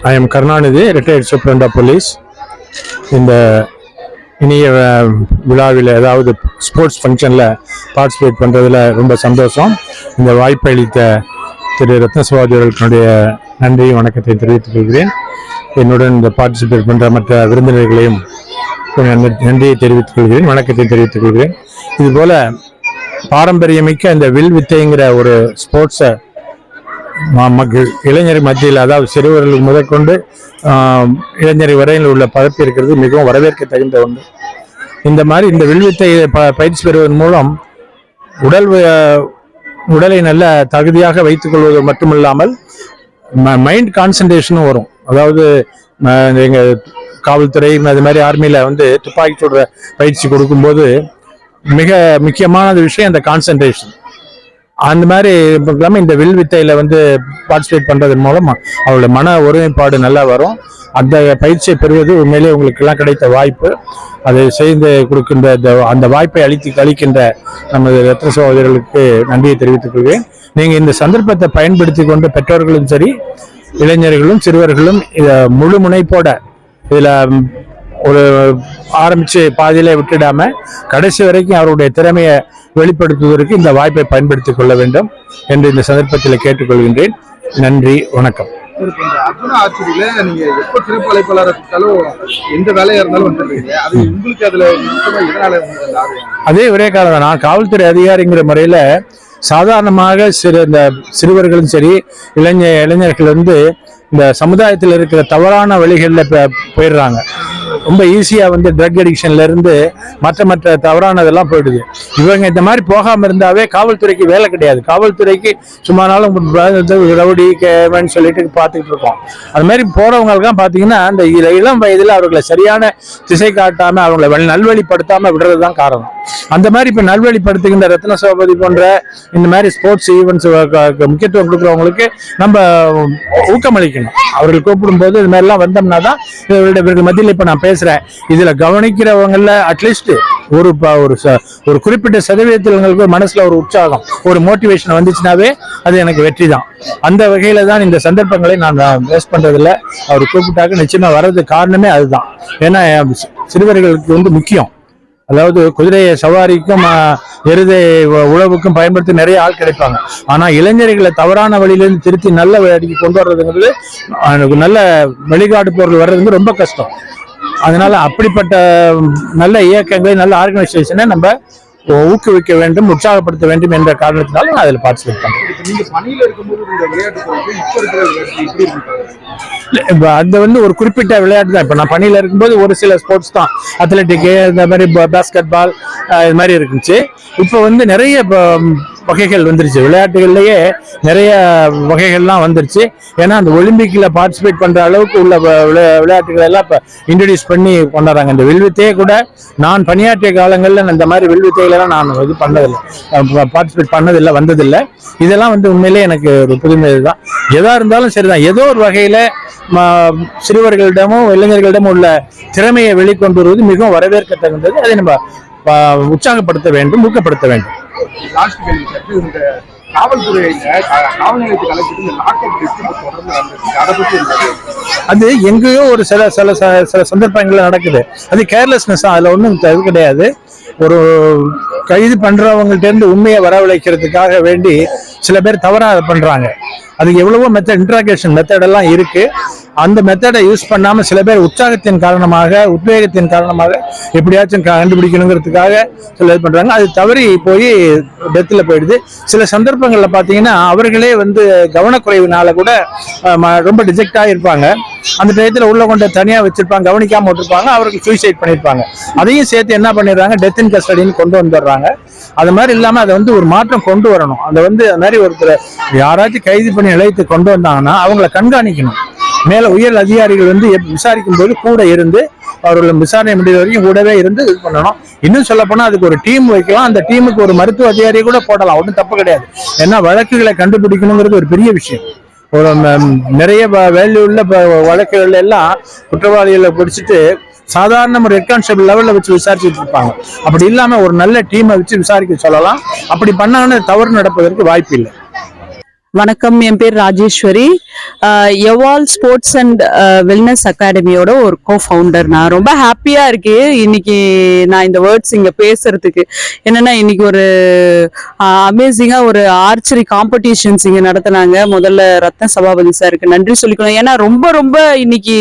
I am Karnanidhi, retired Superintendent of Police. இந்த இனிய விழாவில் ஏதாவது ஸ்போர்ட்ஸ் ஃபங்க்ஷனில் பார்ட்டிசிபேட் பண்ணுறதுல ரொம்ப சந்தோஷம். இந்த வாய்ப்பை அளித்த திரு ரத்னசிவாஜி அவர்களுடைய நன்றி வணக்கத்தை தெரிவித்துக் கொள்கிறேன். என்னுடன் இந்த பார்ட்டிசிபேட் பண்ணுற மற்ற விருந்தினர்களையும் நன்றியை தெரிவித்துக் கொள்கிறேன், வணக்கத்தை தெரிவித்துக் கொள்கிறேன். இதுபோல் பாரம்பரியமிக்க இந்த வில் வித்தைங்கிற ஒரு ஸ்போர்ட்ஸை இளைஞர் மத்தியில், அதாவது சிறுவர்கள் முதற்கொண்டு இளைஞர் வரையில் உள்ள பரப்பி இருக்கிறது மிகவும் வரவேற்க தகுந்த ஒன்று. இந்த மாதிரி இந்த வில்வித்தை பயிற்சி பெறுவதன் மூலம் உடலை நல்ல தகுதியாக வைத்துக் கொள்வது மட்டுமில்லாமல் மைண்ட் கான்சன்ட்ரேஷனும் வரும். அதாவது எங்கள் காவல்துறை அது மாதிரி ஆர்மியில் துப்பாக்கி சுடுற பயிற்சி கொடுக்கும்போது மிக முக்கியமான விஷயம் அந்த கான்சன்ட்ரேஷன். அந்த மாதிரி இல்லாமல் இந்த வில் வித்தையில பார்ட்டிசிபேட் பண்றதன் மூலம் அவருடைய மன ஒருமைப்பாடு நல்லா வரும். அந்த பயிற்சியை பெறுவது உண்மையிலே உங்களுக்கு எல்லாம் கிடைத்த வாய்ப்பு. அதை செய்து கொடுக்கின்ற அந்த வாய்ப்பை அளிக்கின்ற நமது ரத்ன சகோதரர்களுக்கு நன்றியை தெரிவித்துக் கொள்வேன். நீங்க இந்த சந்தர்ப்பத்தை பயன்படுத்தி கொண்டு பெற்றோர்களும் சரி, இளைஞர்களும் சிறுவர்களும் இதை முழு முனைப்போட இதுல ஒரு ஆரம்பிச்சு பாதியிலே விட்டுடாம கடைசி வரைக்கும் அவருடைய திறமையை வெளிப்படுத்துவதற்கு இந்த வாய்ப்பை பயன்படுத்திக் கொள்ள வேண்டும் என்று இந்த சந்தர்ப்பத்தில் கேட்டுக்கொள்கின்றேன். நன்றி, வணக்கம். அதே ஒரே காரணம், நான் காவல்துறை அதிகாரிங்கிற முறையில சாதாரணமாக இந்த சிறுவர்களும் சரி, இளைஞர்கள் இந்த சமுதாயத்தில் இருக்கிற தவறான வழிகளில் போயிடுறாங்க. ரொம்ப ஈஸியா ட்ரக் அடிக்ஷன்ல இருந்து மற்ற தவறானதெல்லாம் போயிடுது. இவங்க இந்த மாதிரி போகாம இருந்தாவே காவல்துறைக்கு வேலை கிடையாது. காவல்துறைக்கு சும்மானாலும் ரவுடி கேவன் சொல்லிட்டு பார்த்துக்கிட்டு இருக்கோம். அது மாதிரி போறவங்களுக்கு தான் பாத்தீங்கன்னா அந்த இளம் வயதுல அவர்களை சரியான திசை காட்டாம அவங்களை நல்வழிப்படுத்தாம விடுறதுதான் காரணம். அந்த மாதிரி இப்ப நல்வழிப்படுத்துகின்ற ரத்ன சபாபதி போன்ற இந்த மாதிரி ஸ்போர்ட்ஸ் ஈவெண்ட்ஸ் முக்கியத்துவம் கொடுக்குறவங்களுக்கு நம்ம ஊக்கமளிக்கணும். அவர்கள் கூப்பிடும் போது இது மாதிரி எல்லாம் வந்தோம்னா தான் இவர்கள் மத்தியில் இப்ப நான் பேசுறேன். இதுல கவனிக்கிறவங்கள அட்லீஸ்ட் ஒரு குறிப்பிட்ட சதவீதத்தில் மனசுல ஒரு உற்சாகம், ஒரு மோட்டிவேஷன் வந்துச்சுனாவே அது எனக்கு வெற்றி தான். அந்த வகையில தான் இந்த சந்தர்ப்பங்களை நான் வேஸ்ட் பண்றதில்ல. அவர் கூப்பிட்டாக்க நிச்சயமா வர்றதுக்கு காரணமே அதுதான். ஏன்னா சிறுவர்களுக்கு முக்கியம். அதாவது குதிரை சவாரிக்கும் எருதை உழவுக்கும் பயன்படுத்தி நிறைய ஆள் கிடைப்பாங்க. ஆனா இளைஞர்களை தவறான வழியிலிருந்து திருத்தி நல்ல வழிக்கு கொண்டு வர்றதுங்கிறது, நல்ல வெளிக்காட்டு பொருள் வர்றதுங்கிறது ரொம்ப கஷ்டம். அதனால அப்படிப்பட்ட நல்ல இயக்கங்களை, நல்ல ஆர்கனைசேஷனை நம்ம ஊக்குவிக்க வேண்டும், உற்சாகப்படுத்த வேண்டும் என்ற காரணத்தினால நான் அதில் பார்ட்டிசிபேட் பண்றேன். அது ஒரு குறிப்பிட்ட விளையாட்டு தான். இப்ப நான் பணியில இருக்கும்போது ஒரு சில ஸ்போர்ட்ஸ் தான், அத்லெட்டிக்கு, இந்த மாதிரி பாஸ்கெட் பால் இது மாதிரி இருந்துச்சு. இப்போ நிறைய வகைகள் வந்துருச்சு, விளையாட்டுகள்லயே நிறைய வகைகள்லாம் வந்துருச்சு. ஏன்னா அந்த ஒலிம்பிக்ல பார்ட்டிசிபேட் பண்ற அளவுக்கு உள்ள விளையாட்டுகள் எல்லாம் இப்ப இன்ட்ரடியூஸ் பண்ணி கொண்டாடுறாங்க. இந்த வில்வித்தையை கூட நான் பணியாற்றிய காலங்கள்ல இந்த மாதிரி வில்வித்தைகளெல்லாம் நான் பண்ணதில்லை, பார்ட்டிசிபேட் பண்ணதில்லை, வந்ததில்லை. இதெல்லாம் உண்மையிலே எனக்கு ஒரு புதுமை தான். எதா இருந்தாலும் சரிதான், ஏதோ ஒரு வகையில சிறுவர்களிடமும் இளைஞர்களிடமும் உள்ள திறமையை வெளிக்கொண்டு வருவது மிகவும் வரவேற்க தகுந்தது. அதை நம்ம உற்சாகப்படுத்த வேண்டும், ஊக்கப்படுத்த வேண்டும். அது எங்கேயோ ஒரு சில சந்தர்ப்பங்கள்ல நடக்குது. அது கேர்லெஸ்னஸ், அதுல ஒன்றும் இது கிடையாது. ஒரு கைது பண்றவங்கள்ட்ட இருந்து உண்மையை வரவழைக்கிறதுக்காக வேண்டி சில பேர் தவறா பண்றாங்க. அதுக்கு எவ்வளவோ இன்ட்ராகேஷன் மெத்தட் எல்லாம் இருக்கு. அந்த மெத்தடை யூஸ் பண்ணாம சில பேர் உற்சாகத்தின் காரணமாக, உத்வேகத்தின் காரணமாக எப்படியாச்சும் கண்டுபிடிக்கணுங்கிறதுக்காக சில இது பண்றாங்க. அது தவறி போய் டெத்துல போயிடுது. சில சந்தர்ப்பங்கள்ல பாத்தீங்கன்னா அவர்களே கவனக்குறைவினால கூட ரொம்ப டிஜெக்ட் ஆகிருப்பாங்க. அந்த டயத்துல உள்ள கொண்டு தனியா வச்சிருப்பாங்க, கவனிக்காம விட்டுருப்பாங்க, அவர்கள் சூசைட் பண்ணிருப்பாங்க. அதையும் சேர்த்து என்ன பண்ணிடுறாங்க, டெத் இன் கஸ்டடின்னு கொண்டு வந்துடுறாங்க. அது மாதிரி இல்லாம அதை ஒரு மாற்றம் கொண்டு வரணும். அதை அது மாதிரி ஒருத்தர் யாராச்சும் கைது பண்ணி நிலையத்தை கொண்டு வந்தாங்கன்னா அவங்களை கண்காணிக்கணும். மேல உயர் அதிகாரிகள் விசாரிக்கும் போது கூட இருந்து அவர்கள் விசாரணை முடிவு வரைக்கும் கூடவே இருந்து இது பண்ணணும். இன்னும் சொல்ல போனா அதுக்கு ஒரு டீம் வைக்கலாம். அந்த டீமுக்கு ஒரு மருத்துவ அதிகாரியை கூட போடலாம், ஒன்றும் தப்பு கிடையாது. ஏன்னா வழக்குகளை கண்டுபிடிக்கணுங்கிறது ஒரு பெரிய விஷயம். ஒரு நிறைய வேல்யூ உள்ள வழக்குகள் எல்லாம் குற்றவாளிகளை பிடிச்சிட்டு சாதாரண ஒரு ஹெட் கான்ஸ்டபிள் லெவல்ல வச்சு விசாரிச்சுட்டு இருப்பாங்க. அப்படி இல்லாம ஒரு நல்ல டீமை வச்சு விசாரிக்க சொல்லலாம். அப்படி பண்ணாங்கன்னா தவறு நடப்பதற்கு வாய்ப்பு இல்லை. வணக்கம், என் பேர் ராஜேஸ்வரி. எவால் ஸ்போர்ட்ஸ் அண்ட் வெல்னஸ் அகாடமியோட ஒரு கோ-ஃபவுண்டர். நான் ரொம்ப ஹாப்பியா இருக்கு இன்னைக்கு நான் இந்த வேர்ட்ஸ் இங்க பேசுறதுக்கு. என்னன்னா இன்னைக்கு ஒரு அமேசிங்கா ஒரு ஆர்ச்சரி காம்படிஷன்ஸ் இங்க நடத்தினாங்க. முதல்ல ரத்ன சபாபதி சாருக்கு நன்றி சொல்லிக்கணும். ஏன்னா ரொம்ப ரொம்ப இன்னைக்கு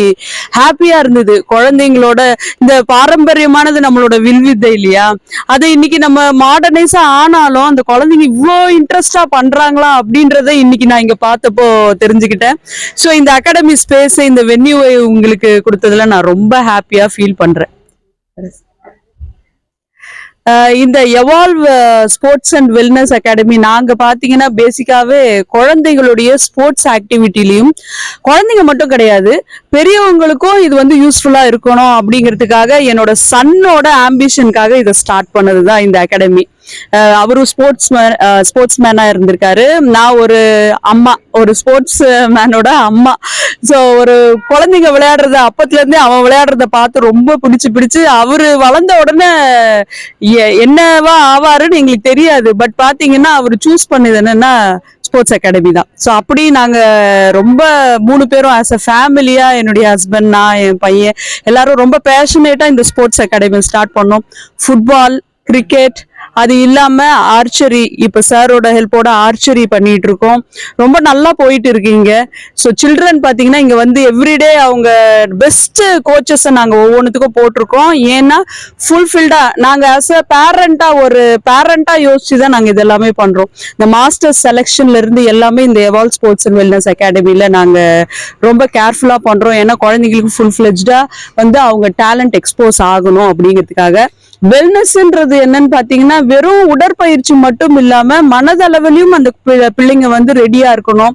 ஹாப்பியா இருந்தது. குழந்தைங்களோட இந்த பாரம்பரியமானது நம்மளோட வில்வித்தை இல்லையா, அது இன்னைக்கு நம்ம மாடர்னைஸா ஆனாலும் அந்த குழந்தைங்க இவ்வளோ இன்ட்ரெஸ்டா பண்றாங்களா அப்படின்றத இன்னைக்கு நான் இங்க பார்த்தப்போ தெரிஞ்சுக்கிட்டேன். ஸோ இந்த அகாடமி ஸ்பேஸ், இந்த வென்யூவை உங்களுக்கு கொடுத்ததுல நான் ரொம்ப ஹாப்பியா ஃபீல் பண்றேன். இந்த evolve sports and wellness academy நாங்க பாத்தீங்கன்னா பேசிக்காவே குழந்தைகளுடைய ஸ்போர்ட்ஸ் ஆக்டிவிட்டிலையும், குழந்தைங்க மட்டும் கிடையாது பெரியவங்களுக்கும் இது வந்து யூஸ்ஃபுல்லா இருக்கணும் அப்படிங்கிறதுக்காக என்னோட சன்னோட ஆம்பிஷனுக்காக இதை ஸ்டார்ட் பண்ணதுதான் இந்த அகாடமி. அவரு ஸ்போர்ட்ஸ் மேனா இருந்திருக்காரு. நான் ஒரு அம்மா, ஒரு ஸ்போர்ட்ஸ் மேனோட அம்மா. ஸோ ஒரு குழந்தைங்க விளையாடுறத அப்பத்துல இருந்தே அவன் விளையாடுறத பார்த்து ரொம்ப பிடிச்சு அவரு வளர்ந்த உடனே என்னவா ஆவாருன்னு எங்களுக்கு தெரியாது. பட் பாத்தீங்கன்னா அவர் சூஸ் பண்ணது என்னன்னா ஸ்போர்ட்ஸ் அகாடமி தான். ஸோ அப்படி நாங்க ரொம்ப 3 பேரும் ஆஸ் அ ஃபேமிலியா, என்னுடைய ஹஸ்பண்ட், நான், என் பையன் எல்லாரும் ரொம்ப பேஷனேட்டா இந்த ஸ்போர்ட்ஸ் அகாடமி ஸ்டார்ட் பண்ணோம். ஃபுட்பால், கிரிக்கெட், அது இல்லாம ஆர்ச்சரி, இப்ப சாரோட ஹெல்ப்போட ஆர்ச்சரி பண்ணிட்டு இருக்கோம். ரொம்ப நல்லா போயிட்டு இருக்கீங்க. ஸோ சில்ட்ரன் பாத்தீங்கன்னா இங்க வந்து எவ்ரிடே அவங்க பெஸ்ட் கோச்சஸ் நாங்க ஒவ்வொன்றுத்துக்கும் போட்டிருக்கோம். ஏன்னா ஃபுல்ஃபில்டா நாங்க ஆஸ் அ பேரண்டா யோசிச்சுதான் நாங்க இது எல்லாமே பண்றோம். இந்த மாஸ்டர்ஸ் செலெக்ஷன்ல இருந்து எல்லாமே இந்த எவால் ஸ்போர்ட்ஸ் அண்ட் வெல்னஸ் அகாடமில நாங்க ரொம்ப கேர்ஃபுல்லா பண்றோம். ஏன்னா குழந்தைங்களுக்கு ஃபுல் ஃபிளெஜ்டா வந்து அவங்க டேலண்ட் எக்ஸ்போஸ் ஆகணும் அப்படிங்கிறதுக்காக. வெல்னஸ்ன்றது என்னன்னு பாத்தீங்கன்னா வெறும் உடற்பயிற்சி மட்டும் இல்லாம மனதளவிலையும் அந்த பிள்ளைங்க வந்து ரெடியா இருக்கணும்,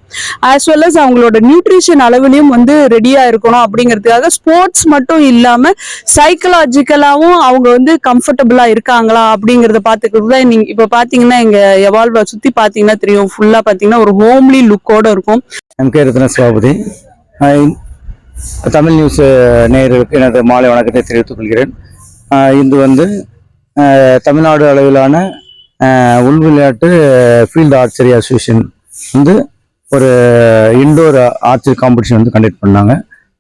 ஆஸ் வெல் அஸ் அவங்களோட நியூட்ரிஷன் அளவிலையும் வந்து ரெடியா இருக்கணும் அப்படிங்கிறதுக்காக ஸ்போர்ட்ஸ் மட்டும் இல்லாம சைக்கலாஜிக்கலாவும் அவங்க வந்து கம்ஃபர்டபுளா இருக்காங்களா அப்படிங்கறத பாத்துக்கிறது தான். நீங்க இப்ப பாத்தீங்கன்னா எங்க எவால்வ சுத்தி பாத்தீங்கன்னா தெரியும், ஃபுல்லா பாத்தீங்கன்னா ஒரு ஹோம்லி லுக்கோட இருக்கும். எம்.கே. ரத்ன சபாபதி. தமிழ் நியூஸ் நேயர்களுக்கு எனது மாலை வணக்கத்தை தெரிவித்துக் கொள்கிறேன். இது வந்து தமிழ்நாடு அளவிலான உள் விளையாட்டு ஃபீல்டு ஆர்ச்சரி அசோசியேஷன் வந்து ஒரு இன்டோர் ஆர்ச்சரி காம்படிஷன் வந்து கண்டக்ட் பண்ணாங்க.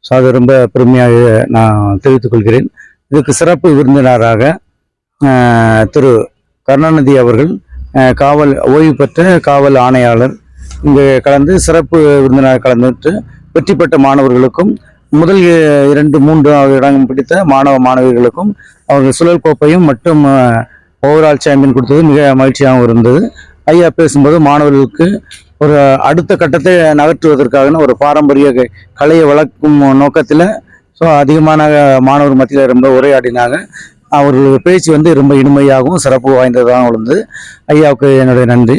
ஸோ அது ரொம்ப பெருமையாக நான் தெரிவித்துக் கொள்கிறேன். இதுக்கு சிறப்பு விருந்தினராக திரு கருணாநிதி அவர்கள், ஓய்வு பெற்ற காவல் ஆணையாளர், இங்கு கலந்து சிறப்பு விருந்தினராக கலந்துட்டு வெற்றி பெற்ற மாணவர்களுக்கும் முதல் 2, 3 இடம் பிடித்த மாணவிகளுக்கும் அவர்கள் சுழல் கோப்பையும் மற்றும் ஓவரால் சாம்பியன் கொடுத்தது மிக மகிழ்ச்சியாகவும் இருந்தது. ஐயா பேசும்போது மாணவர்களுக்கு ஒரு அடுத்த கட்டத்தை நகர்த்துவதற்காக ஒரு பாரம்பரிய கலையை வளர்க்கும் நோக்கத்தில் ஸோ அதிகமான மாணவர் மத்தியில் ரொம்ப உரையாடினாங்க. அவர்களுடைய பேச்சு வந்து ரொம்ப இனிமையாகவும் சிறப்பு வாய்ந்ததாகவும் இருந்தது. ஐயாவுக்கு என்னுடைய நன்றி.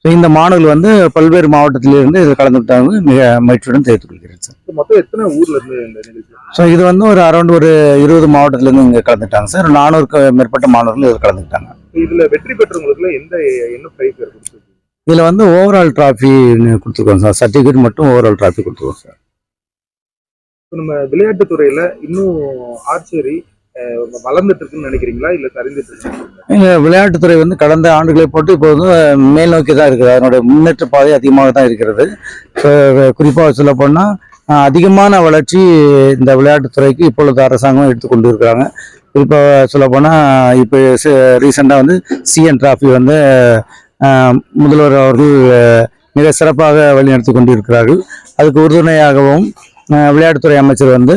ஸோ இந்த மாணவர்கள் வந்து பல்வேறு மாவட்டத்திலிருந்து இதில் கலந்துட்டாங்க. மிக மகிழ்ச்சியுடன் தெரிவித்துக் கொள்கிறேன் சார். மொத்தம் எத்தனை ஊர்ல இருந்து? ஸோ இது வந்து ஒரு அரௌண்ட் ஒரு 20 மாவட்டத்திலேருந்து இங்கே கலந்துட்டாங்க சார். 400க்கு மேற்பட்ட மாணவர்கள் இதில் கலந்துக்கிட்டாங்க. இதுல வெற்றி பெற்றவங்களுக்கு என்ன பிரைஸ் கொடுத்துருக்கு? இதில் வந்து ஓவரால் டிராஃபி கொடுத்துருக்கோம் சார். சர்டிஃபிகேட் மட்டும் ஓவரால் டிராஃபி கொடுத்துருக்கோம் சார். நம்ம விளையாட்டு துறையில இன்னும் ஆர்ச்சரி வளர்ந்துட்டு இருக்குன்னு நினைக்கிறீங்களா, இல்ல சரிந்துட்டு இருக்கு? விளையாட்டுத்துறை வந்து கடந்த ஆண்டுகளை போட்டு இப்போது மேல் நோக்கி தான் இருக்குது. அதனுடைய முன்னேற்ற பாதை அதிகமாக தான் இருக்கிறது. குறிப்பாக சொல்ல போனால் அதிகமான வளர்ச்சி இந்த விளையாட்டுத்துறைக்கு இப்பொழுது அரசாங்கம் எடுத்துக்கொண்டு இருக்கிறாங்க. குறிப்பாக சொல்ல போனால் இப்போ ரீசெண்டாக வந்து சிஎன் டிராஃபி வந்து முதல்வர் அவர்கள் மிக சிறப்பாக வழிநடத்தி கொண்டு இருக்கிறார்கள். அதுக்கு உறுதுணையாகவும் விளையாட்டுத்துறை அமைச்சர் வந்து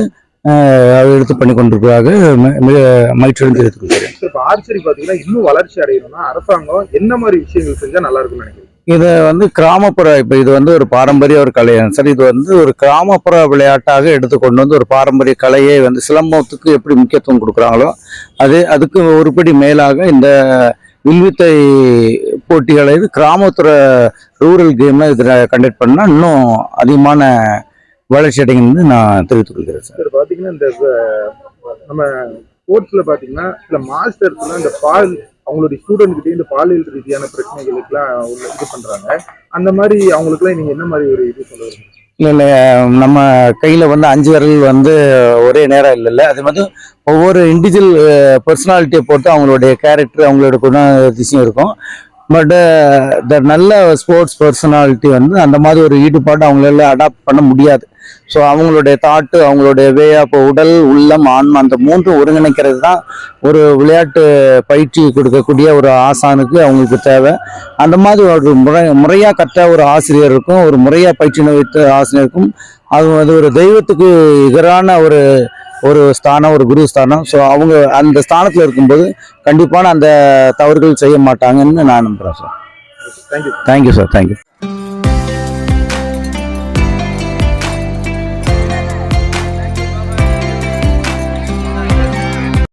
எடுத்து பண்ணி கொண்டிருக்கிறார்கள். மிக மகிழ்ச்சியுடன் தெரிவித்துக் கொள்கிறேன். இப்போ ஆர்ச்சரி பார்த்தீங்கன்னா இன்னும் வளர்ச்சி அடையணும்னா அரசாங்கம் என்ன மாதிரி விஷயங்கள் செஞ்சா நல்லா இருக்கும்னு நினைக்கிறேன்? இது வந்து கிராமப்புற, இப்போ இது வந்து ஒரு பாரம்பரிய ஒரு கலை சார். இது வந்து ஒரு கிராமப்புற விளையாட்டாக எடுத்துக்கொண்டு வந்து ஒரு பாரம்பரிய கலையை வந்து சிலம்பத்துக்கு எப்படி முக்கியத்துவம் கொடுக்குறாங்களோ அதுக்கு ஒருபடி மேலாக இந்த வில்வித்தை போட்டிகளை கிராமப்புற ரூரல் கேம்ல இதில் கண்டக்ட் பண்ணால் இன்னும் அதிகமான வளர்ச்சி அடைங்கன்னு நான் தெரிவித்துக் கொள்கிறேன் சார். பாத்தீங்கன்னா இந்த நம்ம ஸ்போர்ட்ஸ்ல பாத்தீங்கன்னா சில மாஸ்டர்ஸ்லாம் இந்த அவங்களுடைய ஸ்டூடெண்ட் கிட்டே இந்த பாலியல் ரீதியான பிரச்சனைகளுக்குலாம் இது பண்றாங்க. அந்த மாதிரி அவங்களுக்குலாம் நீங்க என்ன மாதிரி ஒரு இது சொல்லுவீங்க? இல்லை, நம்ம கையில் வந்து 5 விரல் வந்து ஒரே நேரம் இல்லைல்ல. அது வந்து ஒவ்வொரு இண்டிவிஜுவல் பர்சனாலிட்டியை பொறுத்து அவங்களுடைய கேரக்டர், அவங்களோட குணாதிசயம் இருக்கும். பட் த நல்ல ஸ்போர்ட்ஸ் பர்சனாலிட்டி வந்து அந்த மாதிரி ஒரு ஈடுபாடு அவங்களால அடாப்ட் பண்ண முடியாது. ஸோ அவங்களுடைய தாட்டு, அவங்களுடைய வே ஆஃப் உடல், உள்ளம், ஆன்மா அந்த மூன்றும் ஒருங்கிணைக்கிறது தான் ஒரு விளையாட்டு பயிற்சி கொடுக்கக்கூடிய ஒரு ஆசானுக்கு அவங்களுக்கு தேவை. அந்த மாதிரி ஒரு முறையாக கற்ற ஒரு ஆசிரியருக்கும் ஒரு முறையாக பயிற்சி வைத்த ஆசிரியருக்கும் அது ஒரு தெய்வத்துக்கு எதிரான ஒரு ஸ்தானம், ஒரு குரு ஸ்தானம். ஸோ அவங்க அந்த ஸ்தானத்தில் இருக்கும்போது கண்டிப்பான அந்த தவறுகள் செய்ய மாட்டாங்கன்னு நான் நம்புகிறேன் sir. Thank you. Thank you sir, thank you.